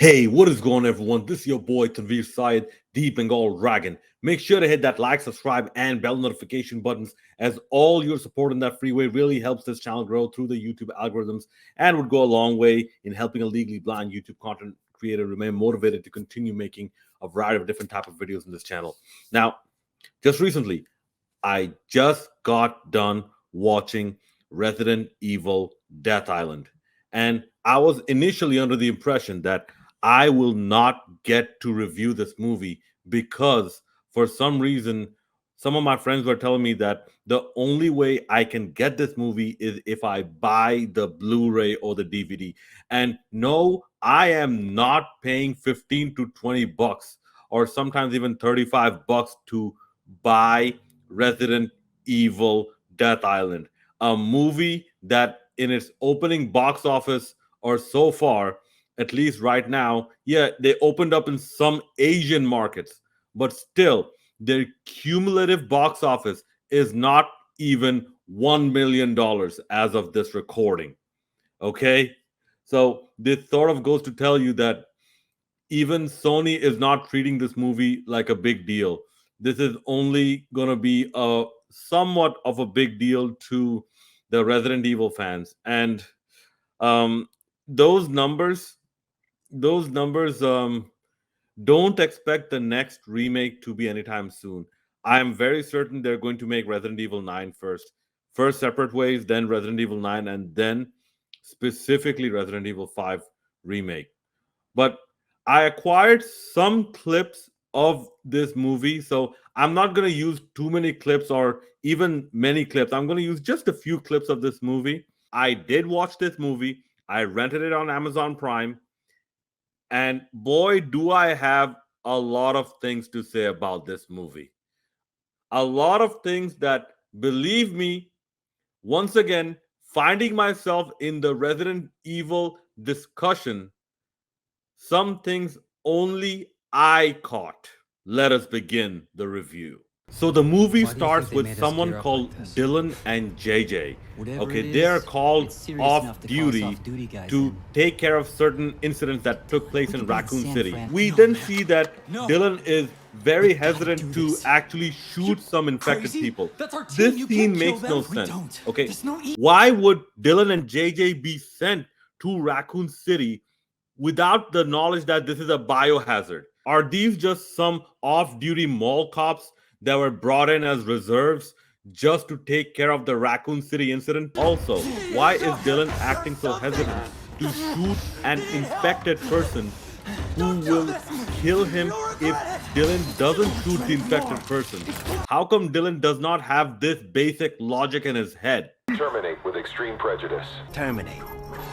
Hey, what is going on, everyone? This is your boy Tanveer Syed, the Bengal Dragon. Make sure to hit that like, subscribe, and bell notification buttons, as all your support in that freeway really helps this channel grow through the YouTube algorithms and would go a long way in helping a legally blind YouTube content creator remain motivated to continue making a variety of different type of videos in this channel. Now, just recently, I just got done watching Resident Evil Death Island, and I was initially under the impression that I will not get to review this movie because for some reason, some of my friends were telling me that the only way I can get this movie is if I buy the Blu-ray or the DVD. And no, I am not paying 15 to 20 bucks or sometimes even 35 bucks to buy Resident Evil Death Island, a movie that in its opening box office or so far, at least right now, yeah, they opened up in some Asian markets, but still, their cumulative box office is not even $1 million as of this recording. Okay? So, this sort of goes to tell you that even Sony is not treating this movie like a big deal. This is only going to be a somewhat of a big deal to the Resident Evil fans. And um, those numbers those numbers don't expect the next remake to be anytime soon. I am very certain they're going to make Resident Evil 9 first separate ways, then Resident Evil 9, and then specifically Resident Evil 5 remake. But I acquired some clips of this movie, so I'm not going to use too many clips or even many clips. I'm going to use just a few clips of this movie. I did watch this movie. I rented it on Amazon Prime. And boy, do I have a lot of things to say about this movie. A lot of things that, believe me, once again, finding myself in the Resident Evil discussion, some things only I caught. Let us begin the review. So the movie starts with someone called Dylan and JJ. Okay, they are called off duty to take care of certain incidents that took place in Raccoon City. We then see that Dylan is very hesitant to actually shoot some infected people. This scene makes no sense. Okay, why would Dylan and JJ be sent to Raccoon City without the knowledge that this is a biohazard? Are these just some off-duty mall cops that were brought in as reserves just to take care of the Raccoon City incident? Also, why is Dylan acting so hesitant to shoot an infected person who will kill him if Dylan doesn't shoot the infected person? How come Dylan does not have this basic logic in his head? Terminate with extreme prejudice. Terminate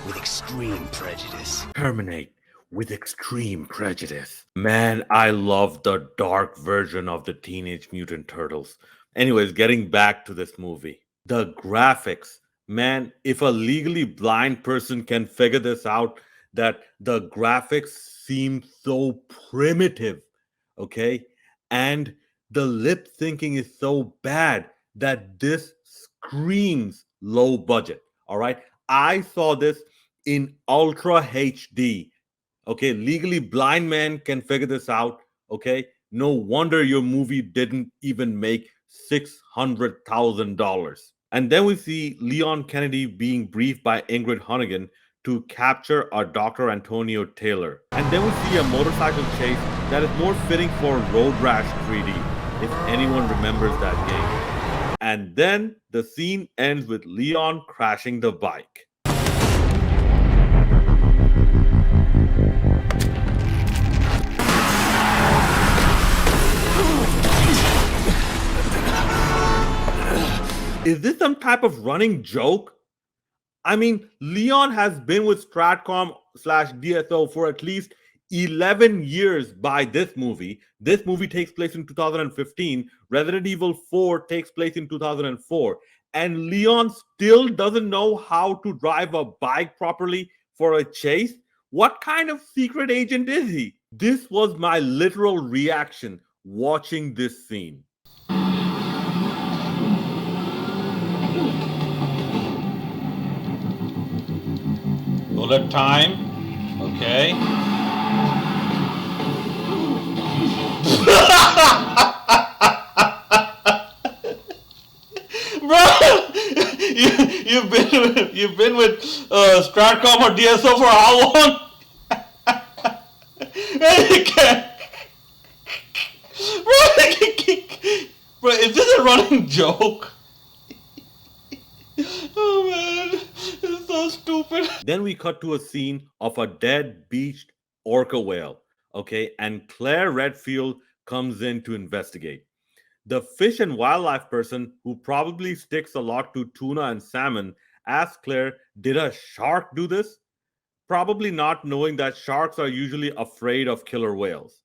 with extreme prejudice. Terminate with extreme prejudice. Man, I love the dark version of the Teenage Mutant Turtles. Anyways, getting back to this movie. The graphics. Man, if a legally blind person can figure this out, that the graphics seem so primitive, okay? And the lip syncing is so bad that this screams low budget, all right? I saw this in Ultra HD. Okay, legally blind man can figure this out. Okay, no wonder your movie didn't even make $600,000. And then we see Leon Kennedy being briefed by Ingrid Hunnigan to capture a Dr. Antonio Taylor. And then we see a motorcycle chase that is more fitting for Road Rash 3D, if anyone remembers that game. And then the scene ends with Leon crashing the bike. Is this some type of running joke? I mean, Leon has been with Stratcom slash DSO for at least 11 years by this movie. This movie takes place in 2015. Resident Evil 4 takes place in 2004. And Leon still doesn't know how to drive a bike properly for a chase? What kind of secret agent is he? This was my literal reaction watching this scene. Bullet time. Okay. Bro, you've been with Stratcom or DSO for how long? Bro, is this a running joke? Oh man, this is so stupid. Then we cut to a scene of a dead beached orca whale. Okay, and Claire Redfield comes in to investigate. The fish and wildlife person, who probably sticks a lot to tuna and salmon, asks Claire, did a shark do this? Probably not, knowing that sharks are usually afraid of killer whales.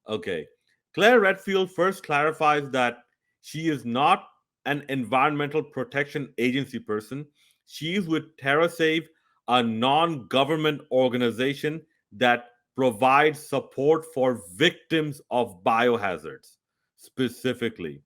Okay. Claire Redfield first clarifies that she is not an environmental protection agency person. She is with TerraSave, a non government organization that provides support for victims of biohazards specifically.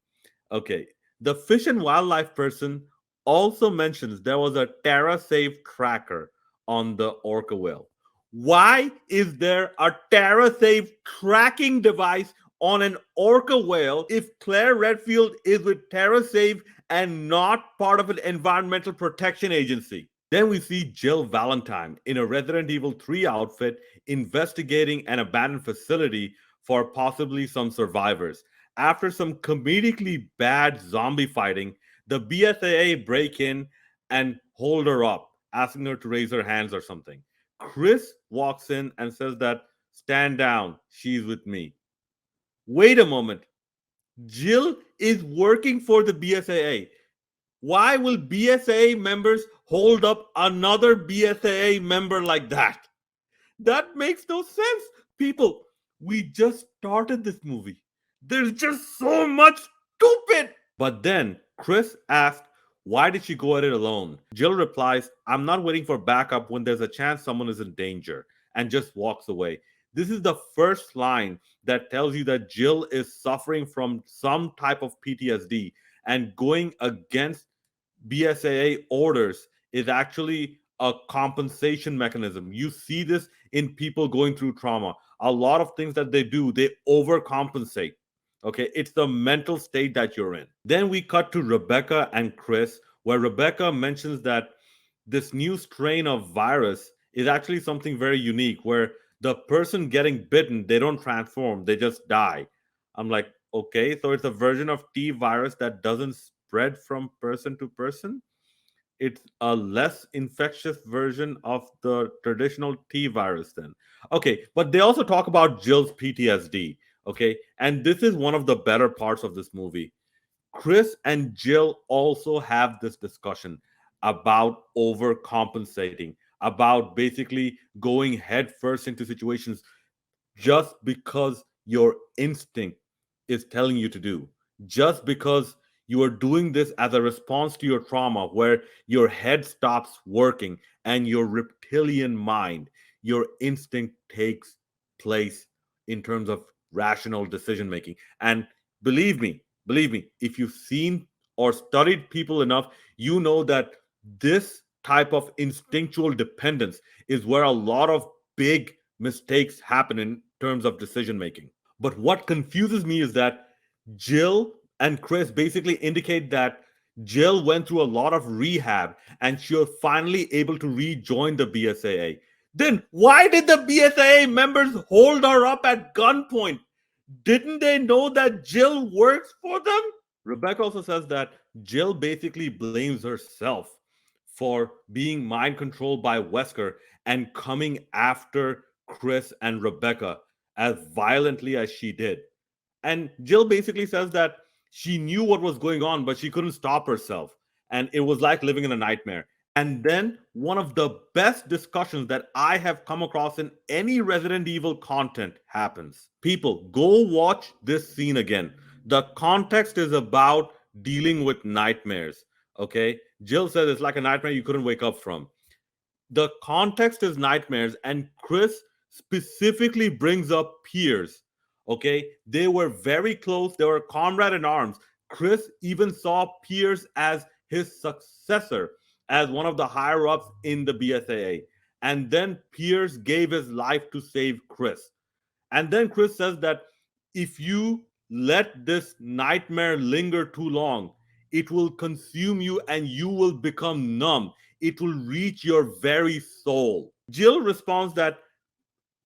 Okay. The fish and wildlife person also mentions there was a TerraSave tracker on the orca whale. Why is there a TerraSave tracking device on an orca whale if Claire Redfield is with TerraSave and not part of an environmental protection agency? Then we see Jill Valentine in a Resident Evil 3 outfit investigating an abandoned facility for possibly some survivors. After some comedically bad zombie fighting, the BSAA break in and hold her up, asking her to raise her hands or something. Chris walks in and says that, stand down, she's with me. Wait a moment. Jill is working for the BSAA. Why will BSAA members hold up another BSAA member like that? That makes no sense. People, we just started this movie. There's just so much stupid. But then Chris asked, why did she go at it alone? Jill replies, I'm not waiting for backup when there's a chance someone is in danger, and just walks away. This is the first line that tells you that Jill is suffering from some type of PTSD, and going against BSAA orders is actually a compensation mechanism. You see this in people going through trauma. A lot of things that they do, they overcompensate. Okay, it's the mental state that you're in. Then we cut to Rebecca and Chris, where Rebecca mentions that this new strain of virus is actually something very unique, where the person getting bitten, they don't transform, they just die. I'm like, okay, so it's a version of T virus that doesn't spread from person to person. It's a less infectious version of the traditional T virus, then. Okay, but they also talk about Jill's PTSD. Okay, and this is one of the better parts of this movie. Chris and Jill also have this discussion about overcompensating, about basically going headfirst into situations just because your instinct is telling you to do, just because you are doing this as a response to your trauma, where your head stops working and your reptilian mind, your instinct takes place in terms of rational decision making. And believe me, if you've seen or studied people enough, you know that this type of instinctual dependence is where a lot of big mistakes happen in terms of decision making. But what confuses me is that Jill and Chris basically indicate that Jill went through a lot of rehab and she was finally able to rejoin the BSAA. Then why did the BSAA members hold her up at gunpoint? Didn't they know that Jill works for them? Rebecca also says that Jill basically blames herself for being mind controlled by Wesker and coming after Chris and Rebecca as violently as she did. And Jill basically says that she knew what was going on, but she couldn't stop herself. And it was like living in a nightmare. And then one of the best discussions that I have come across in any Resident Evil content happens. People, go watch this scene again. The context is about dealing with nightmares. Okay. Jill says it's like a nightmare you couldn't wake up from. The context is nightmares, and Chris specifically brings up Piers. Okay, they were very close, they were comrade in arms. Chris even saw Piers as his successor, as one of the higher ups in the BSAA. And then Pierce gave his life to save Chris. And then Chris says that if you let this nightmare linger too long, it will consume you and you will become numb. It will reach your very soul. Jill responds that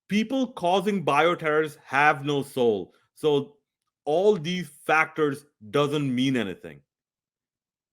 people causing bioterrors have no soul. So all these factors doesn't mean anything.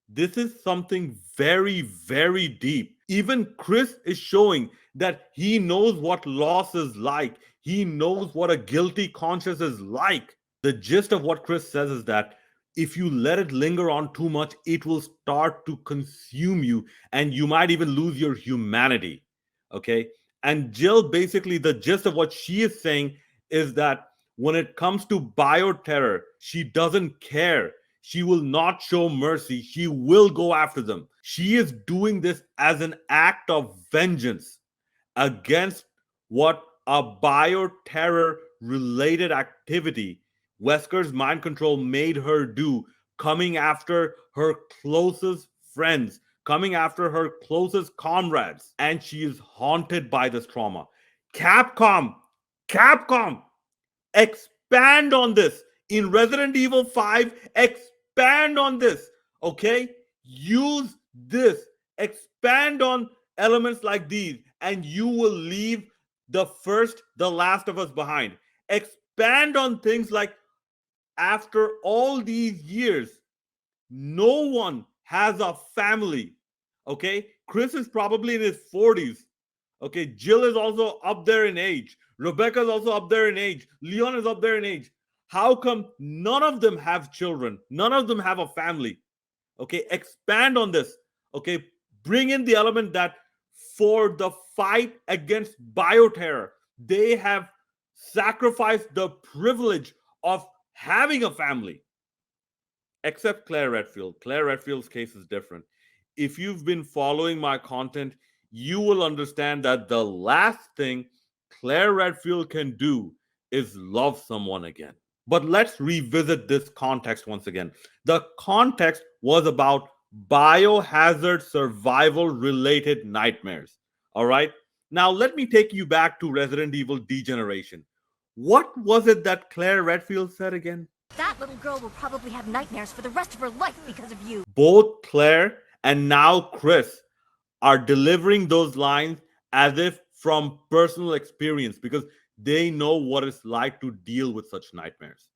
This is something very, very deep. Even Chris is showing that he knows what loss is like. He knows what a guilty conscience is like. The gist of what Chris says is that if you let it linger on too much, it will start to consume you and you might even lose your humanity. Okay. And Jill, basically, the gist of what she is saying is that when it comes to bioterror, she doesn't care. She will not show mercy. She will go after them. She is doing this as an act of vengeance against what a bioterror related activity Wesker's mind control made her do, coming after her closest friends, coming after her closest comrades. And she is haunted by this trauma. Capcom, Capcom, expand on this. In Resident Evil 5, expand on this. Okay? Use this. Expand on elements like these, and you will leave the Last of Us behind. Expand on things like after all these years, no one has a family. Okay? Chris is probably in his 40s. Okay, Jill is also up there in age. Rebecca is also up there in age. Leon is up there in age. How come none of them have children? None of them have a family. Okay, expand on this. Okay, bring in the element that for the fight against bioterror, they have sacrificed the privilege of having a family. Except Claire Redfield. Claire Redfield's case is different. If you've been following my content, you will understand that the last thing Claire Redfield can do is love someone again. But let's revisit this context once again. The context was about biohazard survival related nightmares. All right. Now, let me take you back to Resident Evil Degeneration. What was it that Claire Redfield said again? That little girl will probably have nightmares for the rest of her life because of you. Both Claire and now Chris are delivering those lines as if from personal experience because they know what it's like to deal with such nightmares.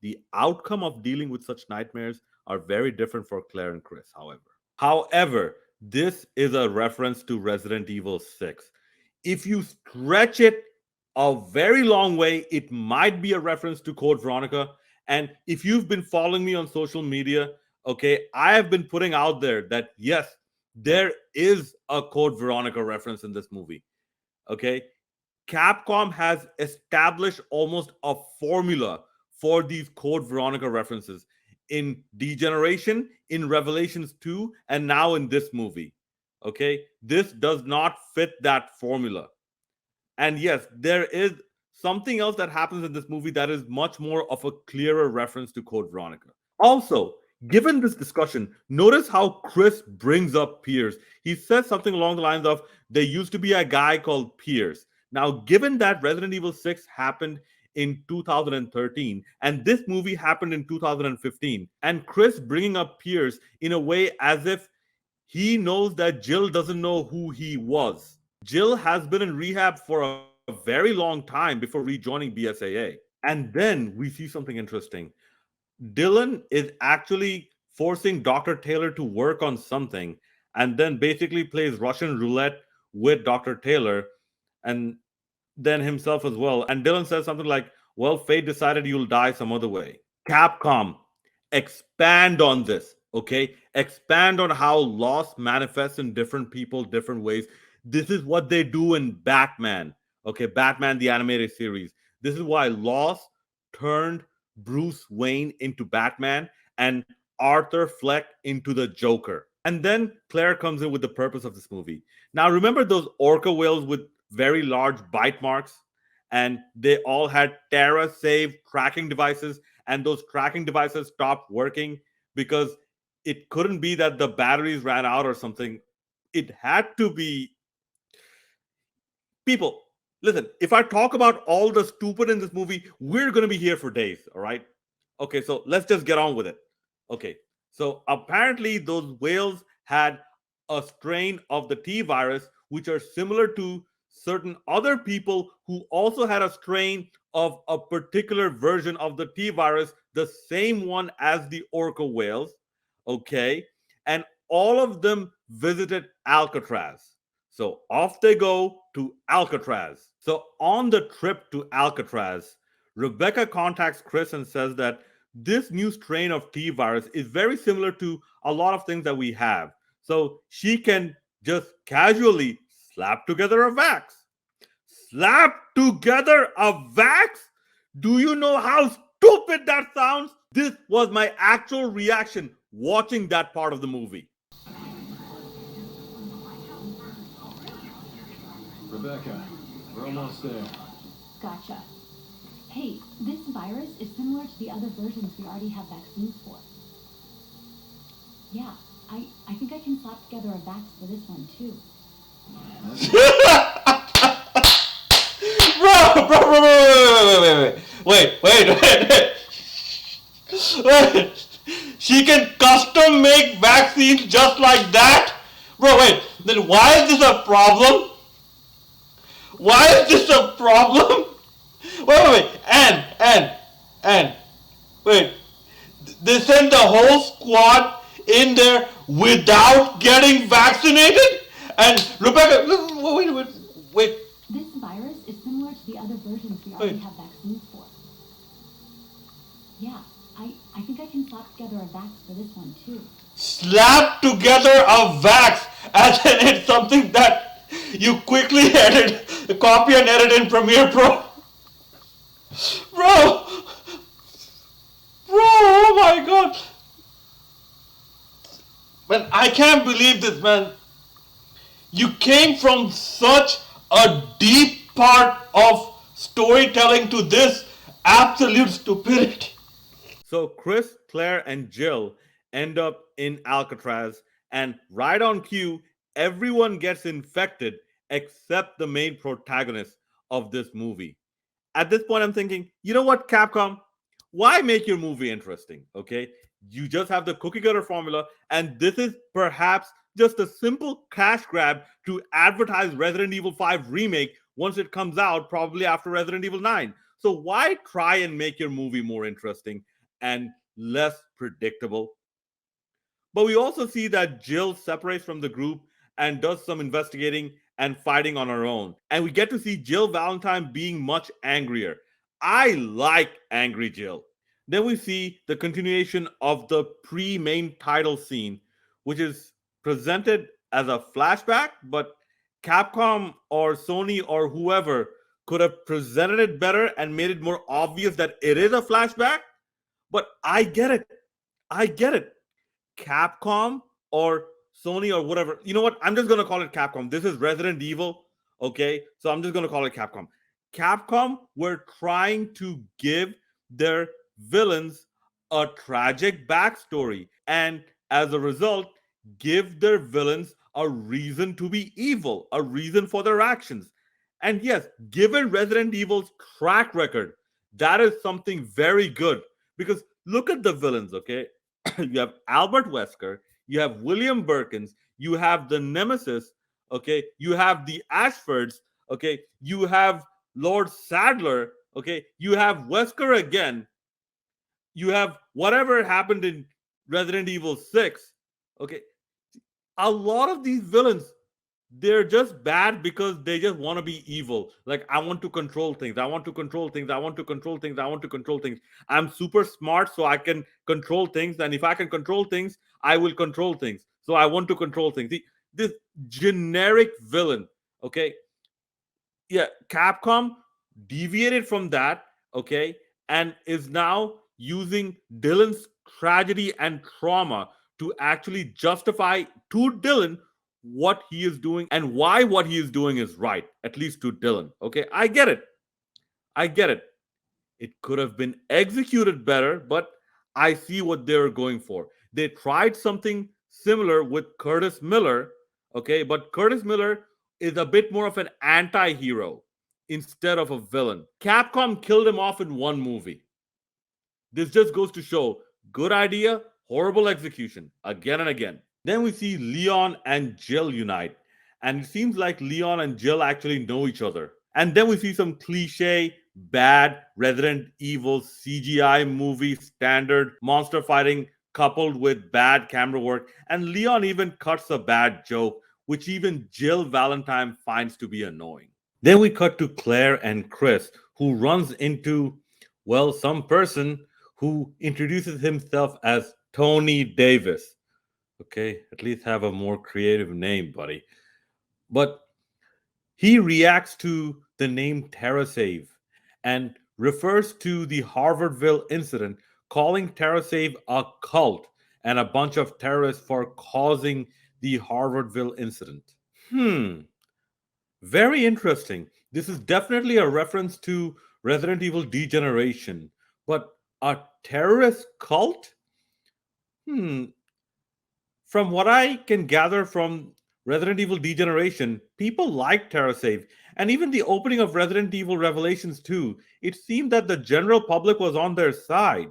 The outcome of dealing with such nightmares are very different for Claire and Chris, however. However, this is a reference to Resident Evil 6. If you stretch it a very long way, it might be a reference to Code Veronica. And if you've been following me on social media, okay, I have been putting out there that yes, there is a Code Veronica reference in this movie. Okay, Capcom has established almost a formula for these Code Veronica references in Degeneration, in Revelations 2, and now in this movie. Okay, this does not fit that formula. And yes, there is something else that happens in this movie that is much more of a clearer reference to Code Veronica. Also, given this discussion, notice how Chris brings up Pierce. He says something along the lines of, there used to be a guy called Pierce. Now, given that Resident Evil 6 happened in 2013 and this movie happened in 2015, and Chris bringing up Pierce in a way as if he knows that Jill doesn't know who he was. Jill has been in rehab for a very long time before rejoining BSAA. And then we see something interesting. Dylan is actually forcing Dr. Taylor to work on something and then basically plays Russian roulette with Dr. Taylor and then himself as well. And Dylan says something like, well, fate decided you'll die some other way. Capcom, expand on this, okay? Expand on how loss manifests in different people, different ways. This is what they do in Batman, okay? Batman, the animated series. This is why loss turned Bruce Wayne into Batman and Arthur Fleck into the Joker. And then Claire comes in with the purpose of this movie. Now, remember those orca whales with very large bite marks? And they all had Terra Save tracking devices, and those tracking devices stopped working because it couldn't be that the batteries ran out or something. It had to be People, listen, if I talk about all the stupid in this movie, we're going to be here for days, all right? Okay, so let's just get on with it. Okay, so apparently those whales had a strain of the T virus, which are similar to certain other people who also had a strain of a particular version of the T virus, the same one as the orca whales. Okay, and all of them visited Alcatraz. So off they go to Alcatraz. So on the trip to Alcatraz, Rebecca contacts Chris and says that this new strain of T virus is very similar to a lot of things that we have. So she can just casually slap together a vax. Slap together a vax? Do you know how stupid that sounds? This was my actual reaction watching that part of the movie. Rebecca, we're almost there. Gotcha. Hey, this virus is similar to the other versions we already have vaccines for. Yeah, I think I can slap together a vax for this one too. Bro, wait. She can custom make vaccines just like that? Bro, wait, then why is this a problem? Why is this a problem? Wait, and, wait, they sent the whole squad in there without getting vaccinated? And Rebecca, wait. This virus is similar to the other versions we already have vaccines for. Yeah, I think I can slap together a vax for this one too. Slap together a vax as in it's something that you quickly edit, copy and edit in Premiere Pro. Bro, oh my god. Man, I can't believe this, man. You came from such a deep part of storytelling to this absolute stupidity. So Chris, Claire, and Jill end up in Alcatraz, and right on cue, everyone gets infected except the main protagonist of this movie. At this point, I'm thinking, you know what, Capcom? Why make your movie interesting? Okay, you just have the cookie cutter formula, and this is perhaps just a simple cash grab to advertise Resident Evil 5 remake once it comes out, probably after Resident Evil 9. So why try and make your movie more interesting and less predictable? But we also see that Jill separates from the group and does some investigating and fighting on her own. And we get to see Jill Valentine being much angrier. I like angry Jill. Then we see the continuation of the pre-main title scene, which is presented as a flashback, but Capcom or Sony or whoever could have presented it better and made it more obvious that it is a flashback. But I get it. Capcom or Sony or whatever. You know what? I'm just going to call it Capcom. This is Resident Evil. Okay. So I'm just going to call it Capcom. Capcom were trying to give their villains a tragic backstory. And as a result, give their villains a reason to be evil, a reason for their actions. And yes, given Resident Evil's track record, that is something very good. Because look at the villains, okay? You have Albert Wesker, you have William Birkins, you have the Nemesis, okay? You have the Ashfords, okay? You have Lord Sadler, okay? You have Wesker again. You have whatever happened in Resident Evil 6, okay? A lot of these villains, they're just bad because they just want to be evil. Like, I want to control things. I want to control things. I want to control things. I want to control things. I'm super smart, so I can control things. And if I can control things, I will control things. So I want to control things. See, this generic villain, okay? Yeah, Capcom deviated from that, okay? And is now using Dylan's tragedy and trauma to actually justify to Dylan what he is doing and why what he is doing is right, at least to Dylan. Okay, I get it. It could have been executed better, but I see what they're going for. They tried something similar with Curtis Miller, okay, but Curtis Miller is a bit more of an anti-hero instead of a villain. Capcom killed him off in one movie. This just goes to show good idea, horrible execution again and again. Then we see Leon and Jill unite, and it seems like Leon and Jill actually know each other. And then we see some cliche, bad Resident Evil CGI movie standard monster fighting coupled with bad camera work, and Leon even cuts a bad joke, which even Jill Valentine finds to be annoying. Then we cut to Claire and Chris, who runs into, well, some person who introduces himself as Tony Davis. Okay, at least have a more creative name, buddy. But he reacts to the name TerraSave and refers to the Harvardville incident, calling TerraSave a cult and a bunch of terrorists for causing the Harvardville incident. Very interesting. This is definitely a reference to Resident Evil Degeneration, but a terrorist cult? From what I can gather from Resident Evil Degeneration, people like TerraSave, and even the opening of Resident Evil Revelations 2, it seemed that the general public was on their side.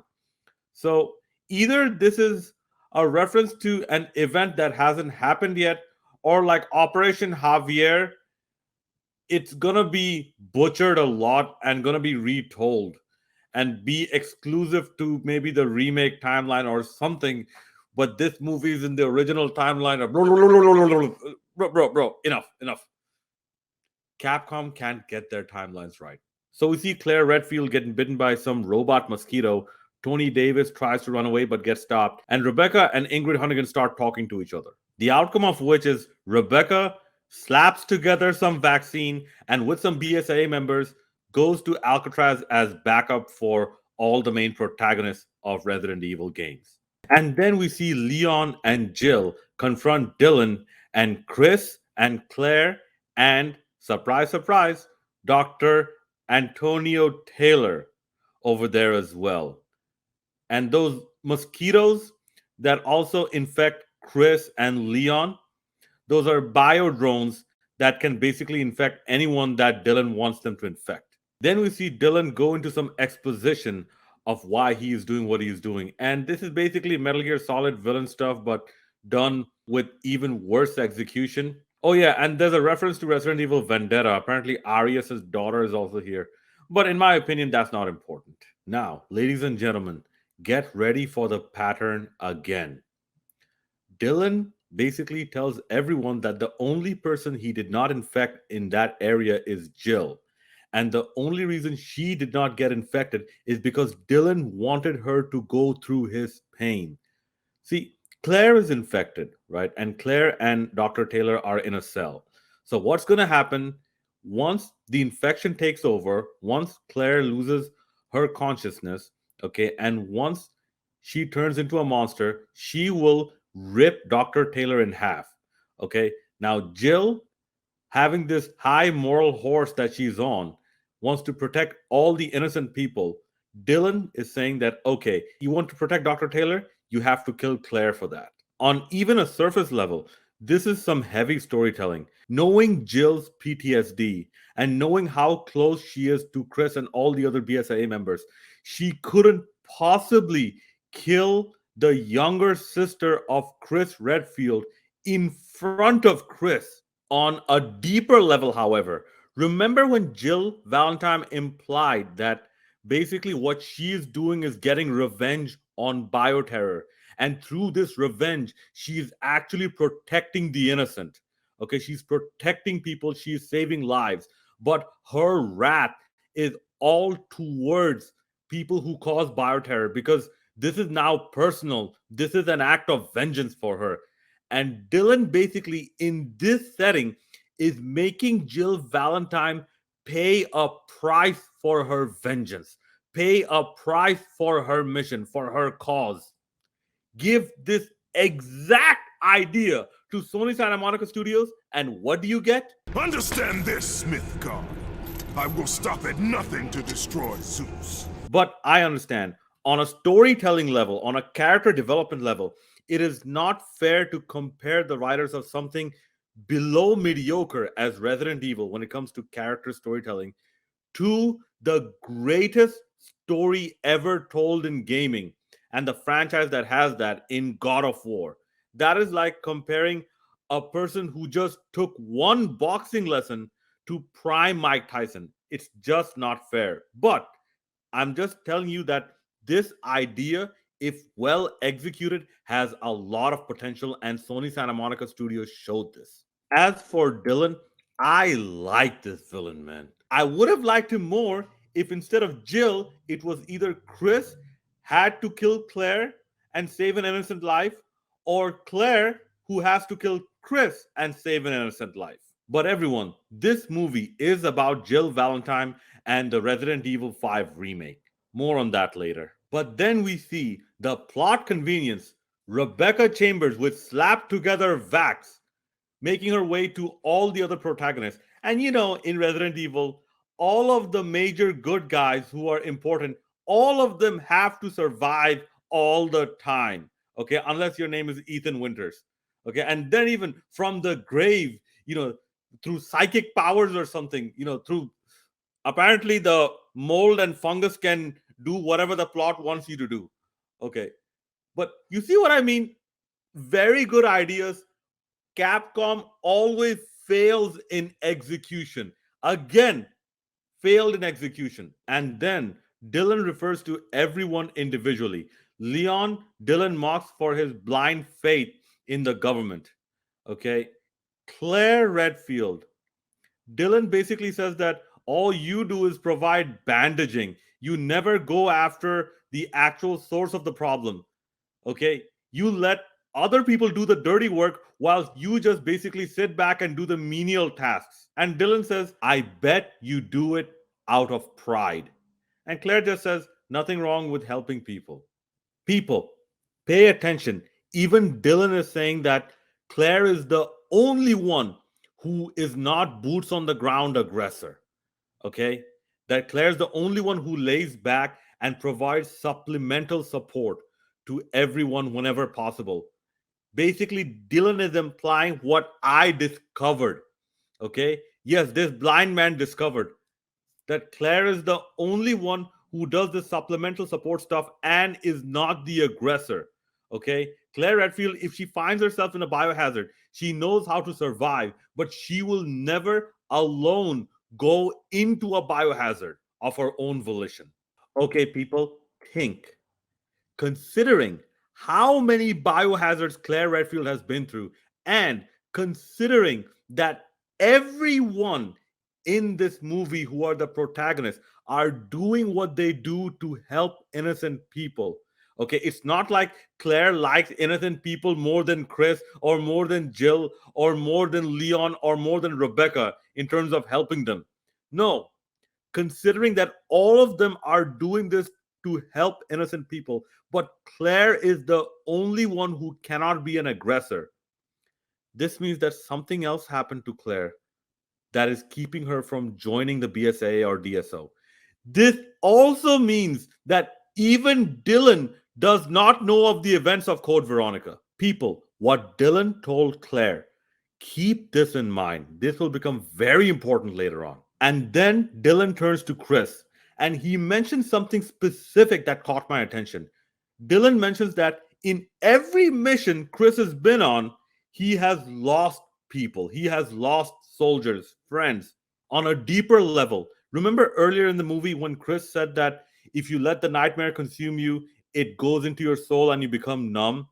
So either this is a reference to an event that hasn't happened yet, or like Operation Javier, it's gonna be butchered a lot and gonna be retold and be exclusive to maybe the remake timeline or something. But this movie is in the original timeline of bro, enough. Capcom can't get their timelines right. So we see Claire Redfield getting bitten by some robot mosquito. Tony Davis tries to run away but gets stopped, and Rebecca and Ingrid Hunnigan start talking to each other. The outcome of which is Rebecca slaps together some vaccine and with some BSAA members goes to Alcatraz as backup for all the main protagonists of Resident Evil games. And then we see Leon and Jill confront Dylan and Chris and Claire and, surprise, surprise, Dr. Antonio Taylor over there as well. And those mosquitoes that also infect Chris and Leon, those are bio drones that can basically infect anyone that Dylan wants them to infect. Then we see Dylan go into some exposition of why he is doing what he is doing. And this is basically Metal Gear Solid villain stuff, but done with even worse execution. Oh yeah, and there's a reference to Resident Evil Vendetta. Apparently Arias' daughter is also here. But in my opinion, that's not important. Now, ladies and gentlemen, get ready for the pattern again. Dylan basically tells everyone that the only person he did not infect in that area is Jill. And the only reason she did not get infected is because Dylan wanted her to go through his pain. See, Claire is infected, right? And Claire and Dr. Taylor are in a cell. So what's going to happen once the infection takes over, once Claire loses her consciousness, okay, and once she turns into a monster, she will rip Dr. Taylor in half, okay? Now, Jill, having this high moral horse that she's on, wants to protect all the innocent people. Dylan is saying that, okay, you want to protect Dr. Taylor, you have to kill Claire for that. On even a surface level, this is some heavy storytelling. Knowing Jill's PTSD and knowing how close she is to Chris and all the other BSAA members, she couldn't possibly kill the younger sister of Chris Redfield in front of Chris. On a deeper level, however, remember when Jill Valentine implied that basically what she is doing is getting revenge on Bioterror, and through this revenge she is actually protecting the innocent. Okay, she's protecting people, she's saving lives, but her wrath is all towards people who cause Bioterror, because this is now personal. This is an act of vengeance for her. And Dylan basically in this setting is making Jill Valentine pay a price for her vengeance, pay a price for her mission, for her cause. Give this exact idea to Sony Santa Monica Studios, and what do you get? Understand this, Smith God. I will stop at nothing to destroy Zeus. But I understand. On a storytelling level, on a character development level, it is not fair to compare the writers of something below mediocre as Resident Evil when it comes to character storytelling to the greatest story ever told in gaming and the franchise that has that in God of War. That is like comparing a person who just took one boxing lesson to prime Mike Tyson. It's just not fair. But I'm just telling you that this idea, if well executed, has a lot of potential, and Sony Santa Monica Studios showed this. As for Dylan, I like this villain, man. I would have liked him more if instead of Jill, it was either Chris had to kill Claire and save an innocent life, or Claire who has to kill Chris and save an innocent life. But everyone, this movie is about Jill Valentine and the Resident Evil 5 remake. More on that later. But then we see the plot convenience Rebecca Chambers with slapped together Vax making her way to all the other protagonists. And in Resident Evil, all of the major good guys who are important, all of them have to survive all the time. Okay, unless your name is Ethan Winters. Okay, and then even from the grave, through psychic powers or something, through apparently the mold and fungus can do whatever the plot wants you to do. Okay, but you see what I mean? Very good ideas. Capcom always fails in execution. Again, failed in execution. And then Dylan refers to everyone individually. Leon, Dylan mocks for his blind faith in the government. Okay. Claire Redfield. Dylan basically says that all you do is provide bandaging. You never go after the actual source of the problem. Okay. You let other people do the dirty work while you just basically sit back and do the menial tasks. And Dylan says, I bet you do it out of pride. And Claire just says, nothing wrong with helping people. People, pay attention. Even Dylan is saying that Claire is the only one who is not boots on the ground aggressor. Okay? That Claire's the only one who lays back and provides supplemental support to everyone whenever possible. Basically, Dylan is implying what I discovered. Okay? Yes, this blind man discovered that Claire is the only one who does the supplemental support stuff and is not the aggressor. Okay? Claire Redfield, if she finds herself in a biohazard, she knows how to survive, but she will never alone go into a biohazard of her own volition. Okay, people, think. Considering how many biohazards Claire Redfield has been through, and considering that everyone in this movie who are the protagonists are doing what they do to help innocent people. Okay, it's not like Claire likes innocent people more than Chris or more than Jill or more than Leon or more than Rebecca in terms of helping them. No, considering that all of them are doing this to help innocent people, but Claire is the only one who cannot be an aggressor. This means that something else happened to Claire that is keeping her from joining the BSAA or DSO. This also means that even Dylan does not know of the events of Code Veronica. People, what Dylan told Claire, keep this in mind. This will become very important later on. And then Dylan turns to Chris and he mentions something specific that caught my attention. Dylan mentions that in every mission Chris has been on, he has lost people. He has lost soldiers, friends on a deeper level. Remember earlier in the movie when Chris said that if you let the nightmare consume you, it goes into your soul and you become numb?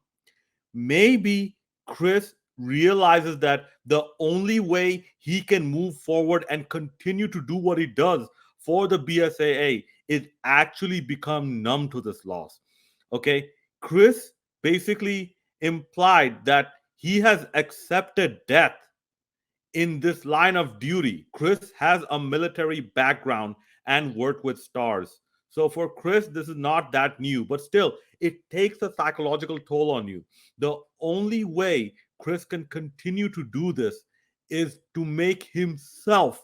Maybe Chris realizes that the only way he can move forward and continue to do what he does for the BSAA is actually become numb to this loss. Okay, Chris basically implied that he has accepted death in this line of duty. Chris has a military background and worked with stars. So for Chris, this is not that new, but still, it takes a psychological toll on you. The only way Chris can continue to do this is to make himself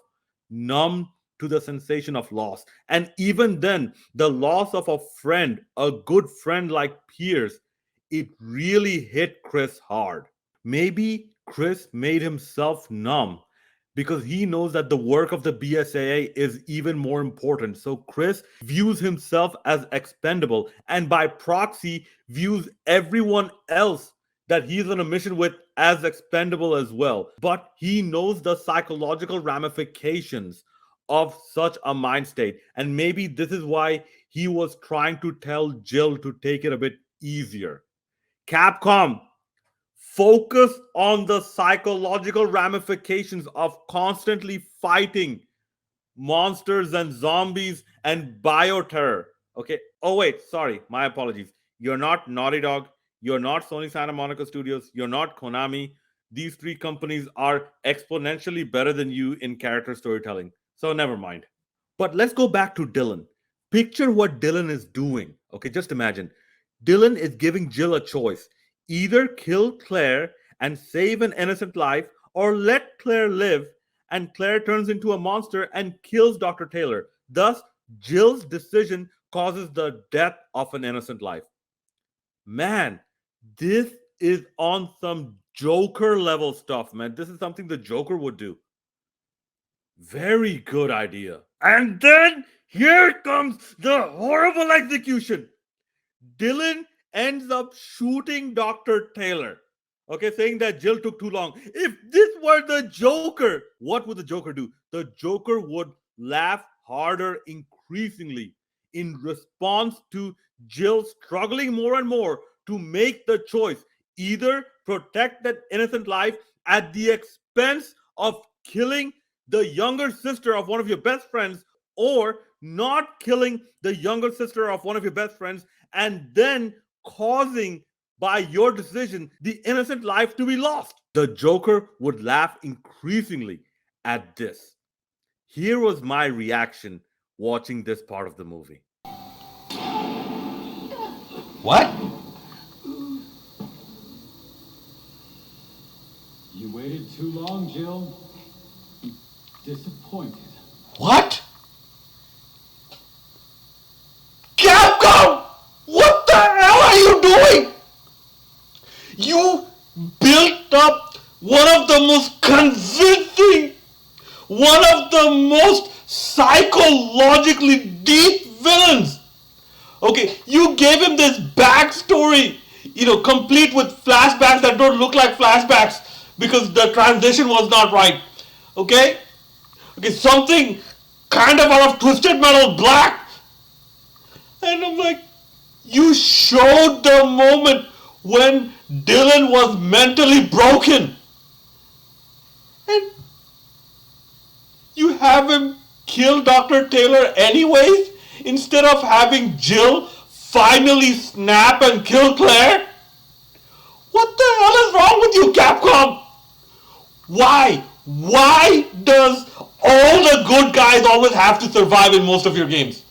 numb to the sensation of loss. And even then, the loss of a friend, a good friend like Pierce, it really hit Chris hard. Maybe Chris made himself numb because he knows that the work of the BSAA is even more important. So Chris views himself as expendable and by proxy views everyone else that he's on a mission with as expendable as well. But he knows the psychological ramifications of such a mind state. And maybe this is why he was trying to tell Jill to take it a bit easier. Capcom, focus on the psychological ramifications of constantly fighting monsters and zombies and bioterror. Okay. Oh, wait. Sorry. My apologies. You're not Naughty Dog. You're not Sony Santa Monica Studios. You're not Konami. These three companies are exponentially better than you in character storytelling. So never mind. But let's go back to Dylan. Picture what Dylan is doing. Okay. Just imagine. Dylan is giving Jill a choice: either kill Claire and save an innocent life, or let Claire live and Claire turns into a monster and kills Dr. Taylor. Thus, Jill's decision causes the death of an innocent life. Man, this is on some Joker level stuff, man. This is something the Joker would do. Very good idea. And then here comes the horrible execution. Dylan ends up shooting Dr. Taylor. Okay, saying that Jill took too long. If this were the Joker, what would the Joker do? The Joker would laugh harder increasingly in response to Jill struggling more and more to make the choice: either protect that innocent life at the expense of killing the younger sister of one of your best friends, or not killing the younger sister of one of your best friends and then causing by your decision the innocent life to be lost. The Joker would laugh increasingly at this. Here was my reaction watching this part of the movie. What? You waited too long, Jill. Disappointed. What? Capcom! What the hell are you doing? You built up one of the most convincing, one of the most psychologically deep villains. Okay, you gave him this backstory, complete with flashbacks that don't look like flashbacks because the transition was not right. Okay, something kind of out of Twisted Metal Black. And I'm like, you showed the moment when Dylan was mentally broken. And you have him kill Dr. Taylor anyways, instead of having Jill finally snap and kill Claire? What the hell is wrong with you, Capcom? Why? Why does all the good guys always have to survive in most of your games?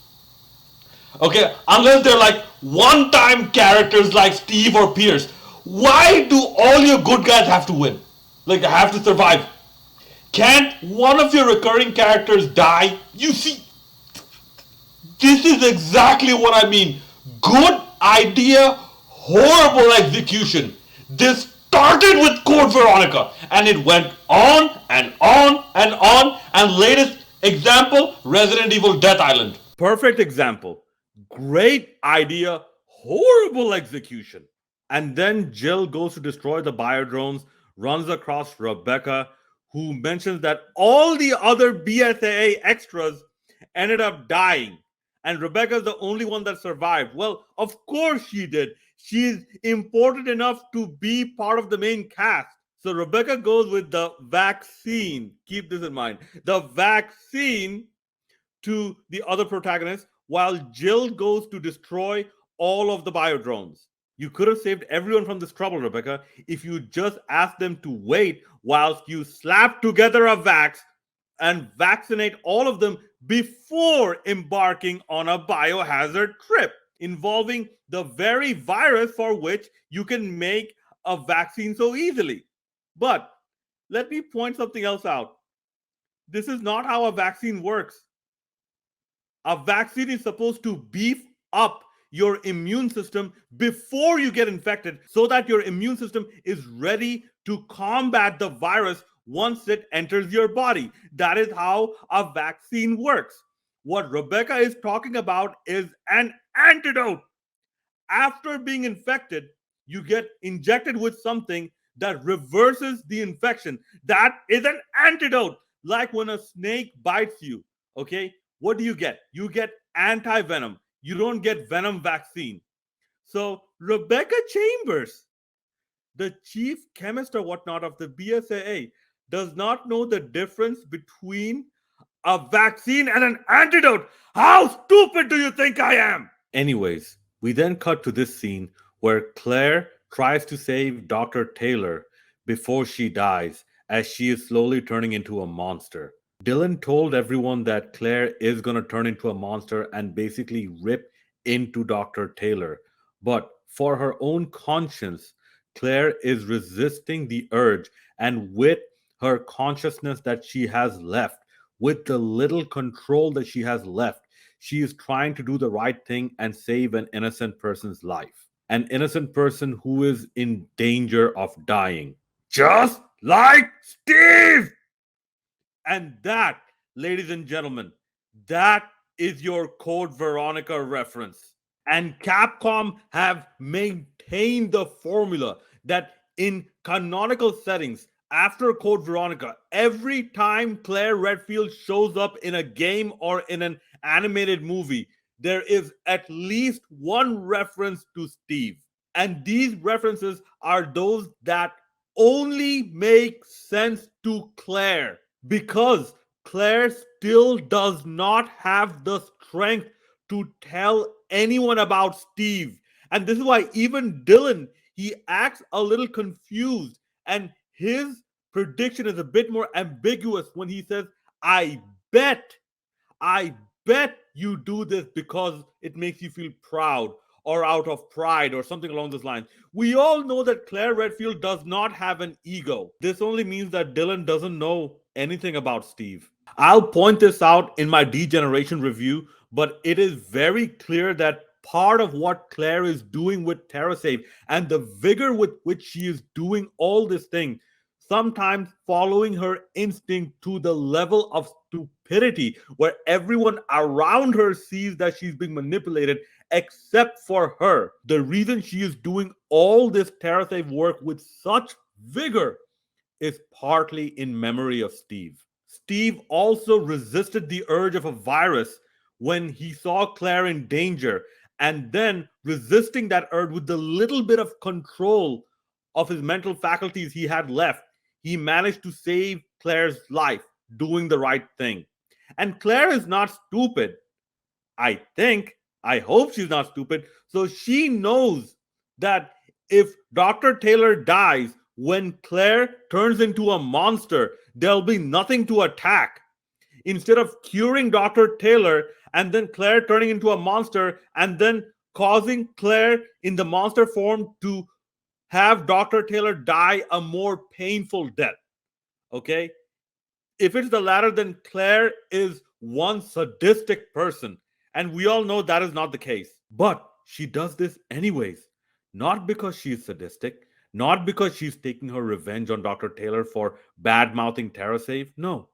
Okay, unless they're like one-time characters like Steve or Pierce. Why do all your good guys have to win? Like, they have to survive? Can't one of your recurring characters die? You see, this is exactly what I mean. Good idea, horrible execution. This started with Code Veronica, and it went on and on and on, and latest example, Resident Evil Death Island. Perfect example. Great idea, horrible execution. And then Jill goes to destroy the biodrones, runs across Rebecca, who mentions that all the other BSAA extras ended up dying. And Rebecca's the only one that survived. Well, of course she did. She's important enough to be part of the main cast. So Rebecca goes with the vaccine. Keep this in mind. The vaccine to the other protagonists, while Jill goes to destroy all of the biodrones. You could have saved everyone from this trouble, Rebecca, if you just asked them to wait whilst you slap together a vax and vaccinate all of them before embarking on a biohazard trip involving the very virus for which you can make a vaccine so easily. But let me point something else out. This is not how a vaccine works. A vaccine is supposed to beef up your immune system before you get infected so that your immune system is ready to combat the virus once it enters your body. That is how a vaccine works. What Rebecca is talking about is an antidote. After being infected, you get injected with something that reverses the infection. That is an antidote. Like when a snake bites you, okay? What do you get? You get anti venom. You don't get venom vaccine. So, Rebecca Chambers, the chief chemist or whatnot of the BSAA, does not know the difference between a vaccine and an antidote. How stupid do you think I am? Anyways, we then cut to this scene where Claire tries to save Dr. Taylor before she dies as she is slowly turning into a monster. Dylan told everyone that Claire is going to turn into a monster and basically rip into Dr. Taylor. But for her own conscience, Claire is resisting the urge, and with her consciousness that she has left, with the little control that she has left, she is trying to do the right thing and save an innocent person's life. An innocent person who is in danger of dying. Just like Steve! And that, ladies and gentlemen, that is your Code Veronica reference. And Capcom have maintained the formula that in canonical settings, after Code Veronica, every time Claire Redfield shows up in a game or in an animated movie, there is at least one reference to Steve. And these references are those that only make sense to Claire, because Claire still does not have the strength to tell anyone about Steve. And this is why even Dylan, he acts a little confused, and his prediction is a bit more ambiguous when he says, I I bet you do this because it makes you feel proud or out of pride or something along those lines. We all know that Claire Redfield does not have an ego. This only means that Dylan doesn't know anything about Steve. I'll point this out in my Degeneration review, but it is very clear that part of what Claire is doing with TerraSave and the vigor with which she is doing all this thing, sometimes following her instinct to the level of stupidity where everyone around her sees that she's being manipulated except for her. The reason she is doing all this TerraSave work with such vigor is partly in memory of Steve. Steve also resisted the urge of a virus when he saw Claire in danger, and then resisting that urge with the little bit of control of his mental faculties he had left, he managed to save Claire's life, doing the right thing. And Claire is not stupid. I think, I hope she's not stupid. So she knows that if Dr. Taylor dies, when Claire turns into a monster, there'll be nothing to attack. Instead of curing Dr. Taylor and then Claire turning into a monster and then causing Claire in the monster form to have Dr. Taylor die a more painful death. Okay? If it's the latter, then Claire is one sadistic person. And we all know that is not the case. But she does this anyways. Not because she is sadistic, not because she's taking her revenge on Dr. Taylor for bad mouthing TerraSave. No.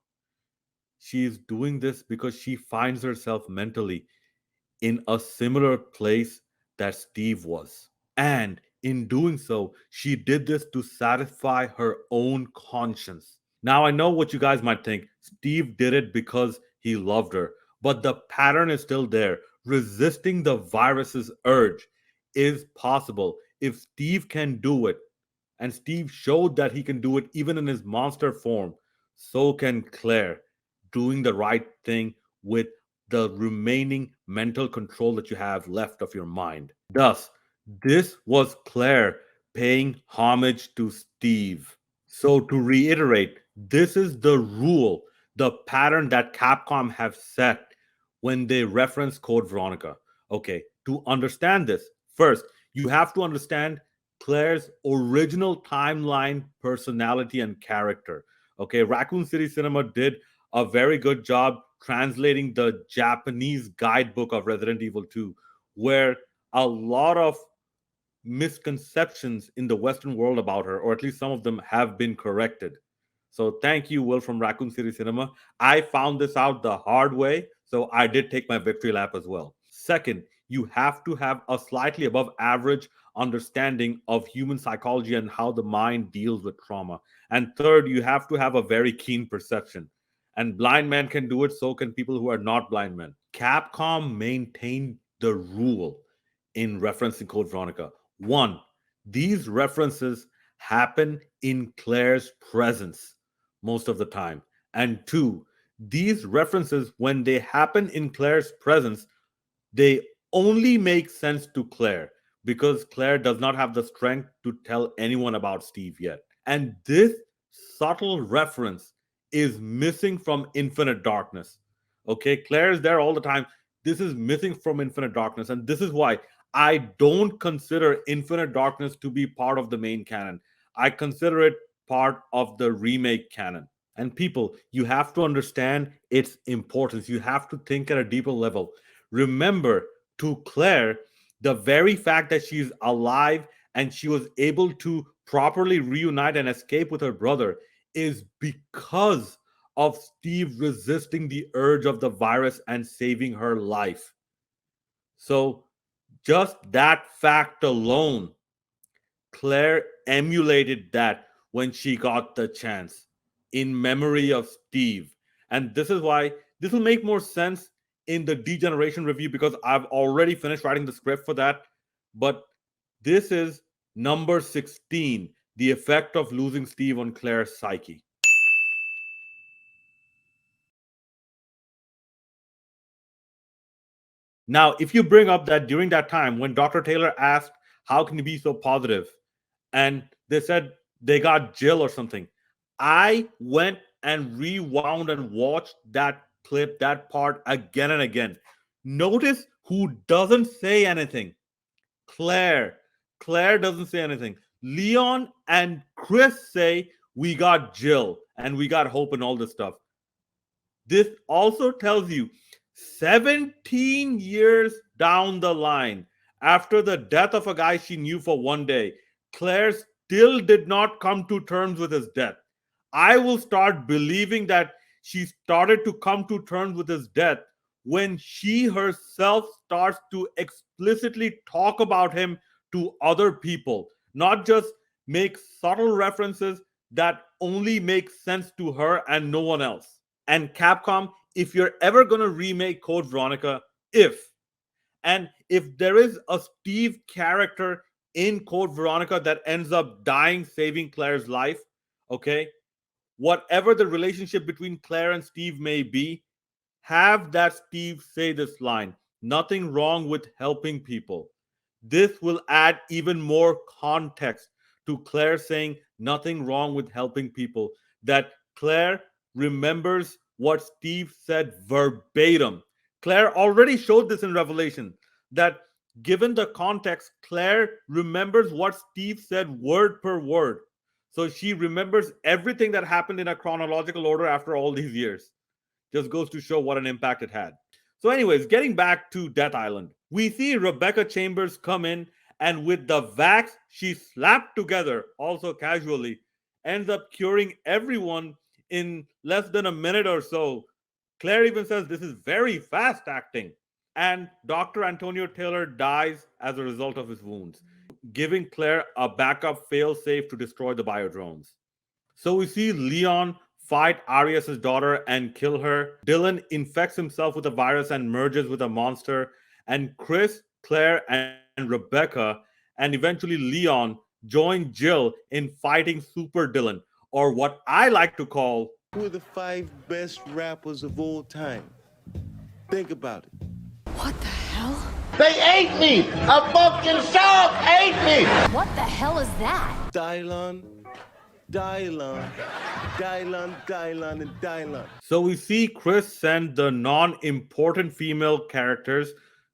She is doing this because she finds herself mentally in a similar place that Steve was. And in doing so, she did this to satisfy her own conscience. Now, I know what you guys might think. Steve did it because he loved her. But the pattern is still there. Resisting the virus's urge is possible. If Steve can do it, and Steve showed that he can do it even in his monster form, so can Claire, doing the right thing with the remaining mental control that you have left of your mind. Thus, this was Claire paying homage to Steve. So, to reiterate, this is the rule, the pattern that Capcom have set when they reference Code Veronica. Okay, to understand this, first, you have to understand Claire's original timeline, personality, and character. Okay, Raccoon City Cinema did a very good job translating the Japanese guidebook of Resident Evil 2, where a lot of misconceptions in the Western world about her, or at least some of them have been corrected. So thank you, Will from Raccoon City Cinema. I found this out the hard way, so I did take my victory lap as well. Second, you have to have a slightly above average understanding of human psychology and how the mind deals with trauma. And third, you have to have a very keen perception. And blind men can do it, so can people who are not blind men. Capcom maintained the rule in referencing Code Veronica. One, these references happen in Claire's presence most of the time. And two, these references, when they happen in Claire's presence, they only make sense to Claire because Claire does not have the strength to tell anyone about Steve yet. And this subtle reference is missing from Infinite Darkness. Okay, Claire is there all the time. This is missing from Infinite Darkness. And this is why I don't consider Infinite Darkness to be part of the main canon. I consider it part of the remake canon. And people, you have to understand its importance. You have to think at a deeper level. Remember, to Claire, the very fact that she's alive and she was able to properly reunite and escape with her brother is because of Steve resisting the urge of the virus and saving her life. So, just that fact alone, Claire emulated that when she got the chance in memory of Steve. And this is why this will make more sense in the Degeneration review because I've already finished writing the script for that. But this is number 16, the effect of losing Steve on Claire's psyche. Now, if you bring up that during that time when Dr. Taylor asked, how can you be so positive? And they said they got Jill or something. I went and rewound and watched that clip, that part again and again. Notice who doesn't say anything. Claire. Claire doesn't say anything. Leon and Chris say, we got Jill and we got Hope and all this stuff. This also tells you 17 years down the line, after the death of a guy she knew for one day, Claire still did not come to terms with his death. I will start believing that she started to come to terms with his death when she herself starts to explicitly talk about him to other people, not just make subtle references that only make sense to her and no one else. And Capcom, if you're ever going to remake Code Veronica, if there is a Steve character in Code Veronica that ends up dying, saving Claire's life, okay, whatever the relationship between Claire and Steve may be, have that Steve say this line: nothing wrong with helping people. This will add even more context to Claire saying nothing wrong with helping people, that Claire remembers what Steve said verbatim. Claire already showed this in Revelation, that given the context, Claire remembers what Steve said word per word. So she remembers everything that happened in a chronological order after all these years. Just goes to show what an impact it had. So, anyways, getting back to Death Island, we see Rebecca Chambers come in, and with the vax she slapped together, also casually, ends up curing everyone in less than a minute or so. Claire even says this is very fast acting. And Dr. Antonio Taylor dies as a result of his wounds, giving Claire a backup failsafe to destroy the biodrones. So we see Leon fight Arias' daughter and kill her. Dylan infects himself with a virus and merges with a monster. And Chris, Claire, and Rebecca, and eventually Leon join Jill in fighting Super Dylan, or what I like to call, who are the 5 best rappers of all time? Think about it. What the hell? They ate me! A fucking shark ate me! What the hell is that? Dylon, Dylon, Dylon, Dylon, and Dylon. So we see Chris send the non-important female characters,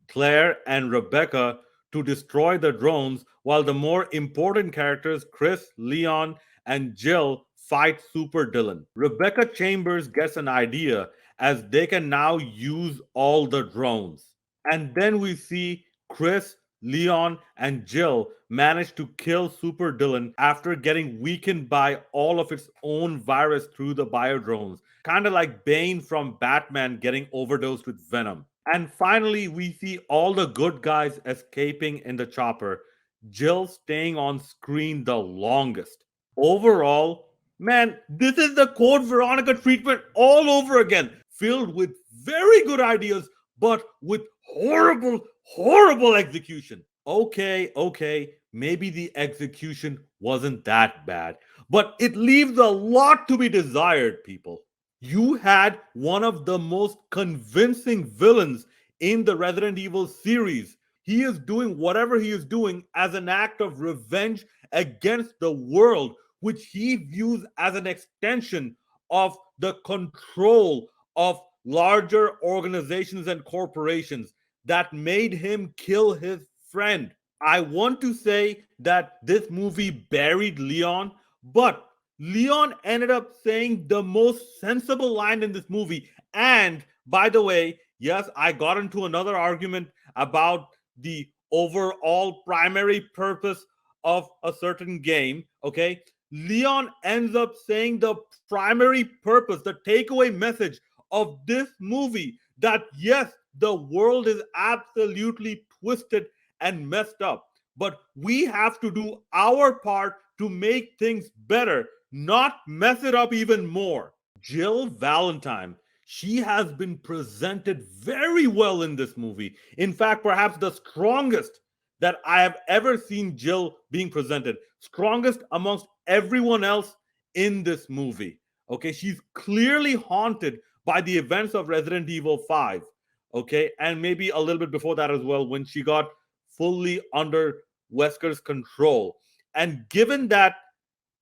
Claire and Rebecca, to destroy the drones, while the more important characters, Chris, Leon, and Jill, fight Super Dylan. Rebecca Chambers gets an idea, as they can now use all the drones. And then we see Chris Leon and Jill manage to kill Super Dylan after getting weakened by all of its own virus through the biodrones, kind of like Bane from Batman getting overdosed with venom. And finally, we see all the good guys escaping in the chopper, Jill staying on screen the longest. Overall, man, this is the Code Veronica treatment all over again, filled with very good ideas, but with horrible, horrible execution. Okay, maybe the execution wasn't that bad, but it leaves a lot to be desired, people. You had one of the most convincing villains in the Resident Evil series. He is doing whatever he is doing as an act of revenge against the world, which he views as an extension of the control of larger organizations and corporations that made him kill his friend. I want to say that this movie buried Leon, but Leon ended up saying the most sensible line in this movie. And by the way, yes, I got into another argument about the overall primary purpose of a certain game. Okay. Leon ends up saying the primary purpose, the takeaway message of this movie, that yes, the world is absolutely twisted and messed up, but we have to do our part to make things better, not mess it up even more. Jill Valentine, she has been presented very well in this movie. In fact, perhaps the strongest that I have ever seen Jill being presented, strongest amongst everyone else in this movie. Okay, she's clearly haunted by the events of Resident Evil 5. Okay, and maybe a little bit before that as well, when she got fully under Wesker's control. And given that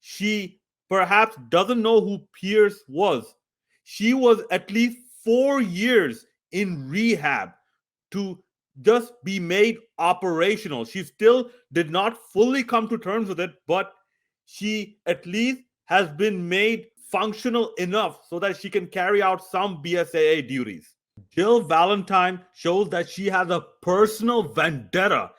she perhaps doesn't know who Pierce was, she was at least 4 years in rehab to just be made operational. She still did not fully come to terms with it, but she at least has been made functional enough so that she can carry out some BSAA duties. Jill Valentine shows that she has a personal vendetta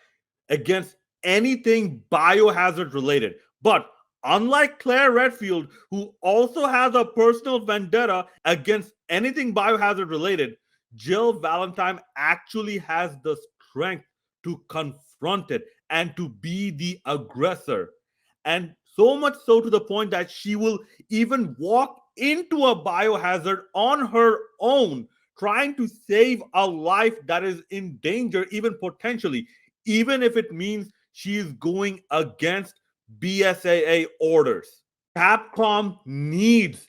against anything Biohazard related. But unlike Claire Redfield, who also has a personal vendetta against anything Biohazard related, Jill Valentine actually has the strength to confront it and to be the aggressor. And so much so to the point that she will even walk into a biohazard on her own, trying to save a life that is in danger, even potentially, even if it means she is going against BSAA orders. Capcom needs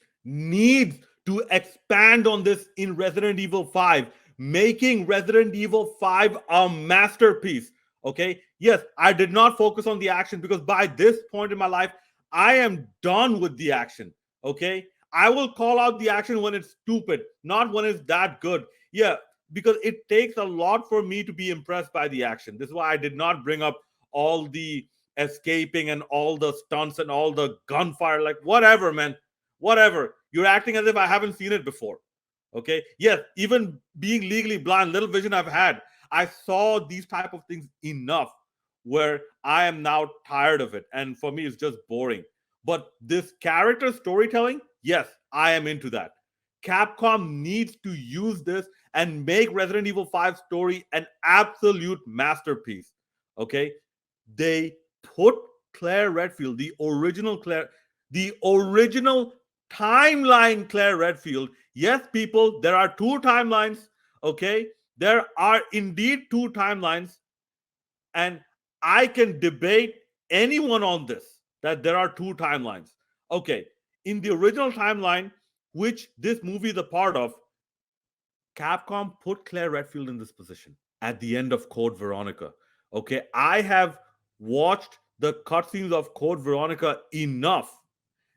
to expand on this in Resident Evil 5, making Resident Evil 5 a masterpiece. Okay, yes, I did not focus on the action because by this point in my life, I am done with the action. Okay, I will call out the action when it's stupid, not when it's that good. Yeah, because it takes a lot for me to be impressed by the action. This is why I did not bring up all the escaping and all the stunts and all the gunfire. Like, whatever, man, whatever. You're acting as if I haven't seen it before. Okay, yes, even being legally blind, little vision I've had, I saw these type of things enough where I am now tired of it. And for me, it's just boring. But this character storytelling, yes, I am into that. Capcom needs to use this and make Resident Evil 5 story an absolute masterpiece. Okay? They put Claire Redfield, the original timeline Claire Redfield. Yes, people, there are two timelines. Okay? There are indeed two timelines. And I can debate anyone on this, that there are two timelines. Okay, in the original timeline, which this movie is a part of, Capcom put Claire Redfield in this position at the end of Code Veronica. Okay, I have watched the cutscenes of Code Veronica enough,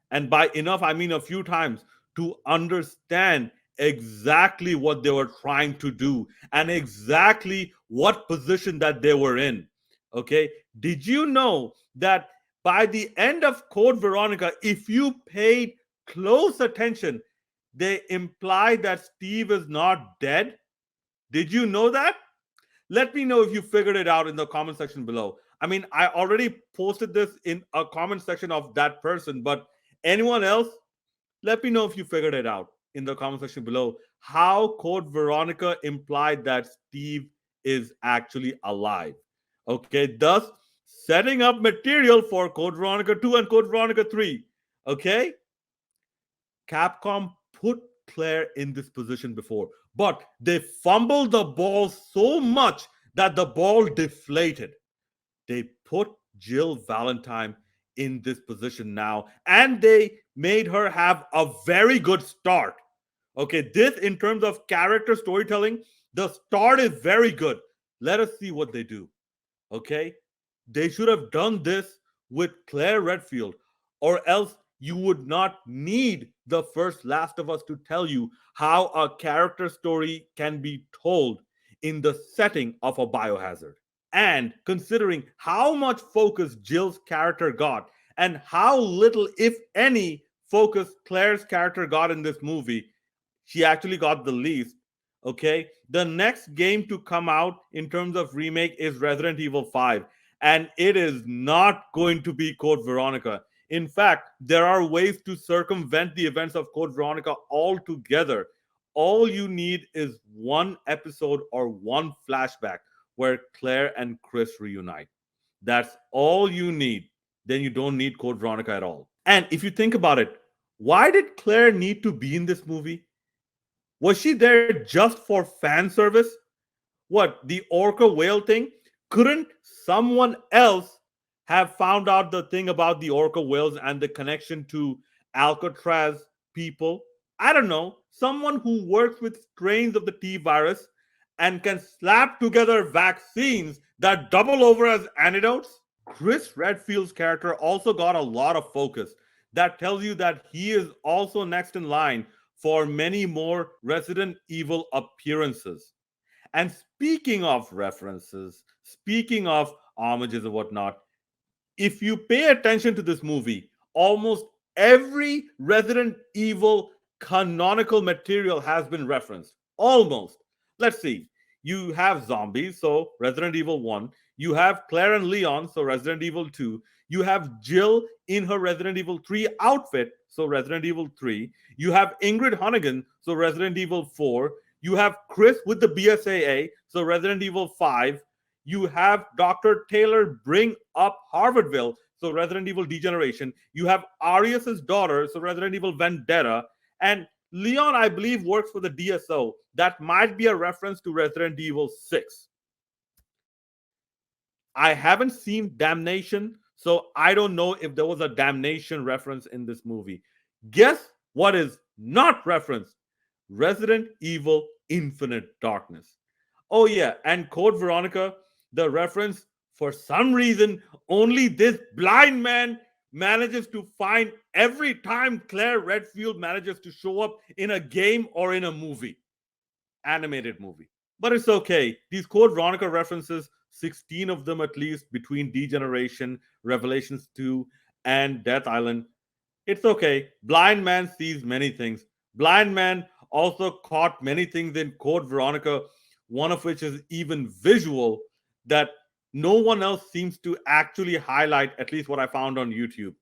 and by enough, I mean a few times, to understand exactly what they were trying to do and exactly what position that they were in. Okay, did you know that by the end of Code Veronica, if you paid close attention, they imply that Steve is not dead? Did you know that? Let me know if you figured it out in the comment section below. I mean, I already posted this in a comment section of that person, but anyone else, let me know if you figured it out in the comment section below. How Code Veronica implied that Steve is actually alive. Okay, thus setting up material for Code Veronica 2 and Code Veronica 3. Okay, Capcom put Claire in this position before, but they fumbled the ball so much that the ball deflated. They put Jill Valentine in this position now, and they made her have a very good start. Okay, this in terms of character storytelling, the start is very good. Let us see what they do. Okay, they should have done this with Claire Redfield, or else you would not need the first Last of Us to tell you how a character story can be told in the setting of a biohazard. And considering how much focus Jill's character got and how little, if any, focus Claire's character got in this movie, she actually got the least. Okay, the next game to come out in terms of remake is Resident Evil 5, and it is not going to be Code Veronica. In fact, there are ways to circumvent the events of Code Veronica altogether. All you need is one episode or one flashback where Claire and Chris reunite. That's all you need. Then you don't need Code Veronica at all. And if you think about it, why did Claire need to be in this movie? Was she there just for fan service? What, the orca whale thing? Couldn't someone else have found out the thing about the orca whales and the connection to Alcatraz people? I don't know. Someone who works with strains of the T virus and can slap together vaccines that double over as antidotes? Chris Redfield's character also got a lot of focus. That tells you that he is also next in line for many more Resident Evil appearances. And speaking of references, speaking of homages and whatnot, if you pay attention to this movie, almost every Resident Evil canonical material has been referenced. Almost. Let's see. You have zombies, so Resident Evil 1. You have Claire and Leon, so Resident Evil 2. You have Jill in her Resident Evil 3 outfit, so Resident Evil 3. You have Ingrid Hunnigan, so Resident Evil 4. You have Chris with the BSAA, so Resident Evil 5. You have Dr. Taylor bring up Harvardville, so Resident Evil Degeneration. You have Arias' daughter, so Resident Evil Vendetta. And Leon, I believe, works for the DSO. That might be a reference to Resident Evil 6. I haven't seen Damnation, so I don't know if there was a Damnation reference in this movie. Guess what is not referenced? Resident Evil Infinite Darkness. Oh yeah, and Code Veronica, the reference, for some reason, only this blind man manages to find every time Claire Redfield manages to show up in a game or in a movie. Animated movie. But it's okay. These Code Veronica references, 16 of them at least, between Degeneration, Revelations 2, and Death Island. It's okay. Blind man sees many things. Blind man also caught many things in Code Veronica, one of which is even visual, that no one else seems to actually highlight, at least what I found on YouTube.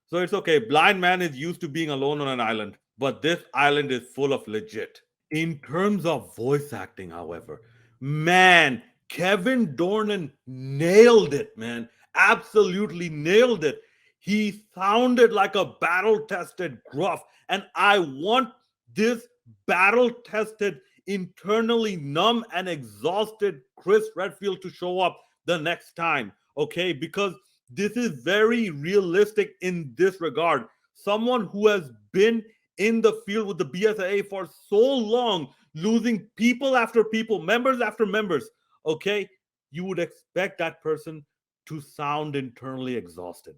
So it's okay. Blind man is used to being alone on an island, but this island is full of legit. In terms of voice acting, however, man, Kevin Dornan nailed it, man. Absolutely nailed it. He sounded like a battle-tested gruff, and I want this battle-tested, internally numb and exhausted Chris Redfield to show up the next time, okay? Because this is very realistic in this regard. Someone who has been in the field with the BSAA for so long, losing people after people, members after members, okay? You would expect that person to sound internally exhausted.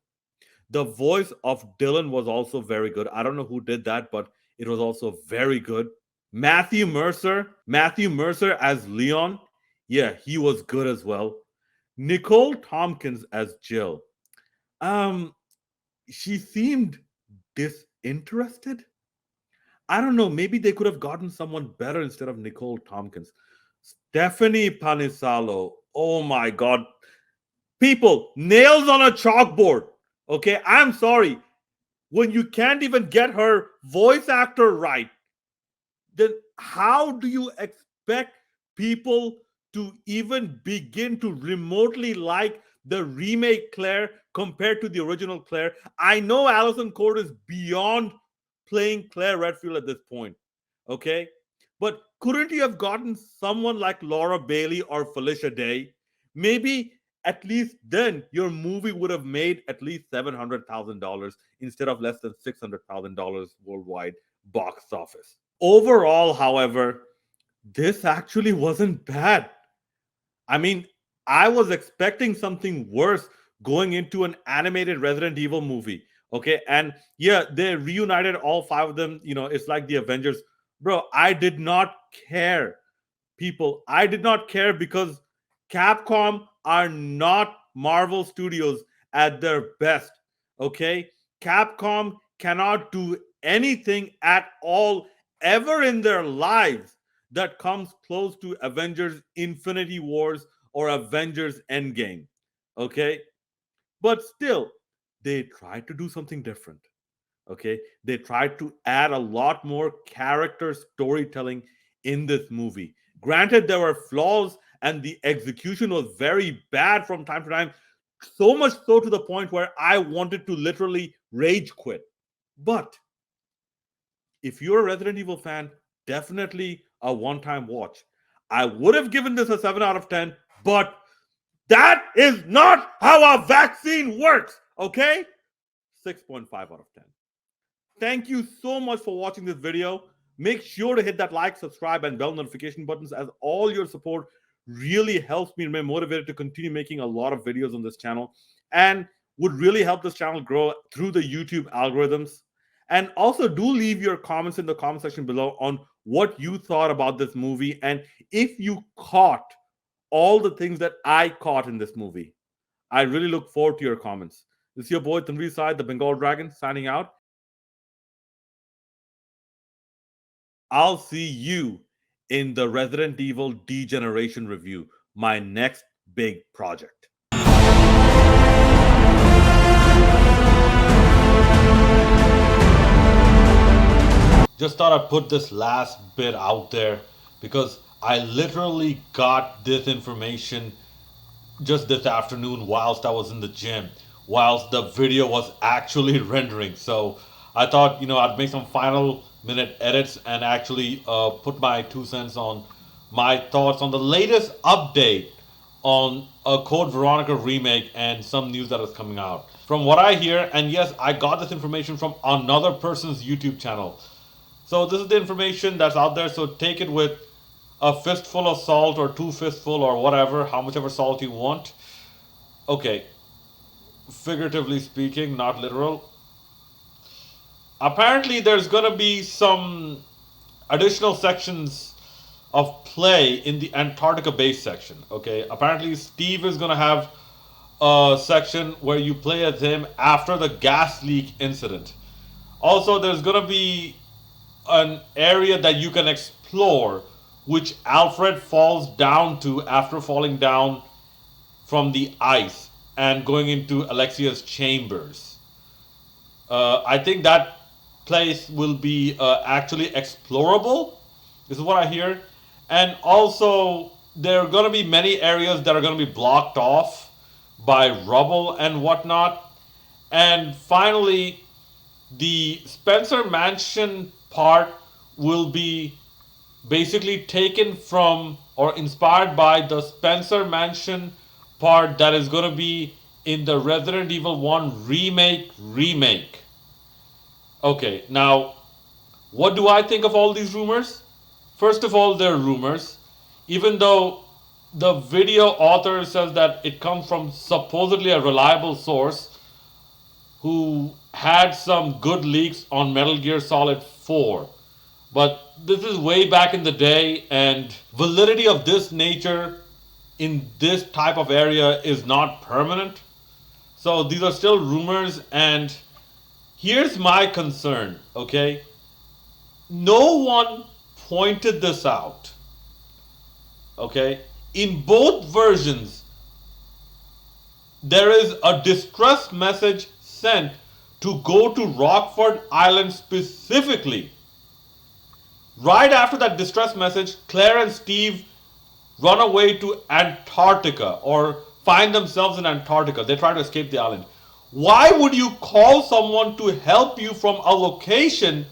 The voice of Dylan was also very good. I don't know who did that, but it was also very good. Matthew Mercer as Leon, yeah, he was good as well. Nicole Tompkins as Jill. She seemed disinterested. I don't know, maybe they could have gotten someone better instead of Nicole Tompkins. Stephanie Panisalo. Oh my God. People, nails on a chalkboard. Okay, I'm sorry. When you can't even get her voice actor right, then how do you expect people to even begin to remotely like the remake Claire compared to the original Claire? I know Alison Cord is beyond playing Claire Redfield at this point, okay? But couldn't you have gotten someone like Laura Bailey or Felicia Day? Maybe at least then your movie would have made at least $700,000 instead of less than $600,000 worldwide box office. Overall, however, this actually wasn't bad. I mean, I was expecting something worse going into an animated Resident Evil movie. Okay. And yeah, they reunited all five of them. You know, it's like the Avengers. Bro, I did not care, people. I did not care because Capcom are not Marvel Studios at their best. Okay. Capcom cannot do anything at all ever in their lives that comes close to Avengers Infinity Wars or Avengers Endgame. Okay. But still, they tried to do something different. Okay. They tried to add a lot more character storytelling in this movie. Granted, there were flaws and the execution was very bad from time to time, so much so to the point where I wanted to literally rage quit. But if you're a Resident Evil fan, definitely a one-time watch. I would have given this a 7 out of 10, but that is not how a vaccine works, okay? 6.5 out of 10. Thank you so much for watching this video. Make sure to hit that like, subscribe, and bell notification buttons, as all your support really helps me remain motivated to continue making a lot of videos on this channel and would really help this channel grow through the YouTube algorithms. And also do leave your comments in the comment section below on what you thought about this movie and if you caught all the things that I caught in this movie. I really look forward to your comments. This is your boy Tanveer Syed, the Bengal Dragon, signing out. I'll see you in the Resident Evil Degeneration review, my next big project. Just thought I'd put this last bit out there because I literally got this information just this afternoon whilst I was in the gym, whilst the video was actually rendering. So I thought, I'd make some final minute edits and actually put my 2 cents on my thoughts on the latest update on a Code Veronica remake and some news that is coming out. From what I hear, and yes, I got this information from another person's YouTube channel. So this is the information that's out there, so take it with a fistful of salt or 2 fistful or whatever, how much ever salt you want. Okay, figuratively speaking, not literal. Apparently there's gonna be some additional sections of play in the Antarctica base section. Okay, apparently Steve is gonna have a section where you play as him after the gas leak incident. Also, there's gonna be an area that you can explore, which Alfred falls down to after falling down from the ice and going into Alexia's chambers. I think that place will be actually explorable. This is what I hear. And also, there are going to be many areas that are going to be blocked off by rubble and whatnot. And finally, the Spencer Mansion part will be basically taken from or inspired by the Spencer Mansion part that is going to be in the Resident Evil 1 remake. Okay, now, what do I think of all these rumors? First of all, they're rumors. Even though the video author says that it comes from supposedly a reliable source who had some good leaks on Metal Gear Solid 4. But this is way back in the day, and validity of this nature in this type of area is not permanent. So these are still rumors, and here's my concern, okay? No one pointed this out. Okay? In both versions, there is a distress message sent to go to Rockford Island specifically. Right after that distress message, Claire and Steve run away to Antarctica or find themselves in Antarctica. They try to escape the island. Why would you call someone to help you from a location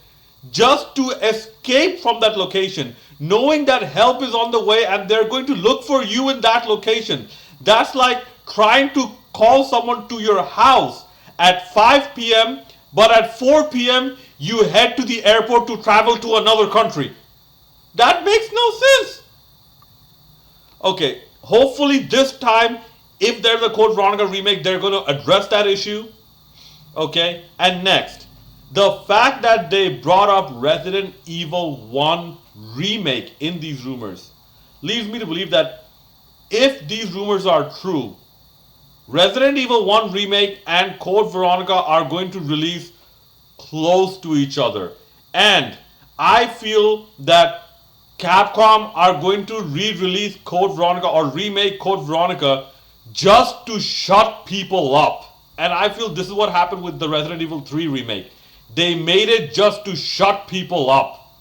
just to escape from that location, knowing that help is on the way and they're going to look for you in that location? That's like trying to call someone to your house at 5 p.m. but at 4 p.m. you head to the airport to travel to another country. That makes no sense. Okay, hopefully this time, if there's a Code Veronica remake, they're going to address that issue. Okay, and next, the fact that they brought up Resident Evil 1 remake in these rumors leads me to believe that if these rumors are true, Resident Evil 1 remake and Code Veronica are going to release close to each other. And I feel that Capcom are going to re-release Code Veronica or remake Code Veronica just to shut people up. And I feel this is what happened with the Resident Evil 3 remake. They made it just to shut people up.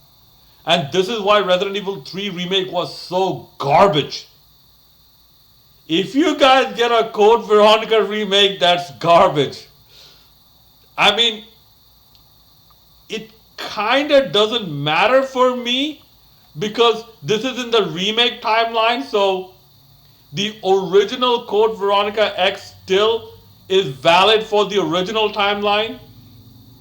And this is why Resident Evil 3 remake was so garbage. If you guys get a Code Veronica remake that's garbage, I mean, it kinda doesn't matter for me because this is in the remake timeline, so the original Code Veronica X still is valid for the original timeline,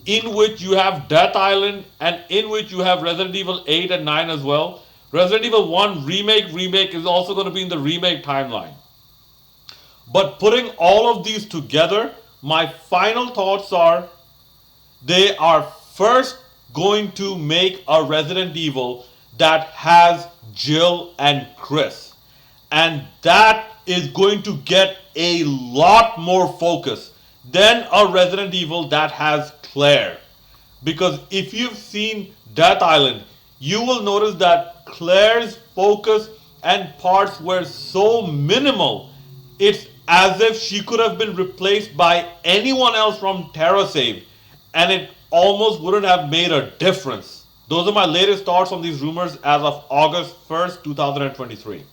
in which you have Death Island and in which you have Resident Evil 8 and 9 as well. Resident Evil 1 remake is also going to be in the remake timeline. But putting all of these together, my final thoughts are, they are first going to make a Resident Evil that has Jill and Chris. And that is going to get a lot more focus than a Resident Evil that has Claire. Because if you've seen Death Island, you will notice that Claire's focus and parts were so minimal. It's as if she could have been replaced by anyone else from TerraSave, and it almost wouldn't have made a difference. Those are my latest thoughts on these rumors as of August 1st, 2023.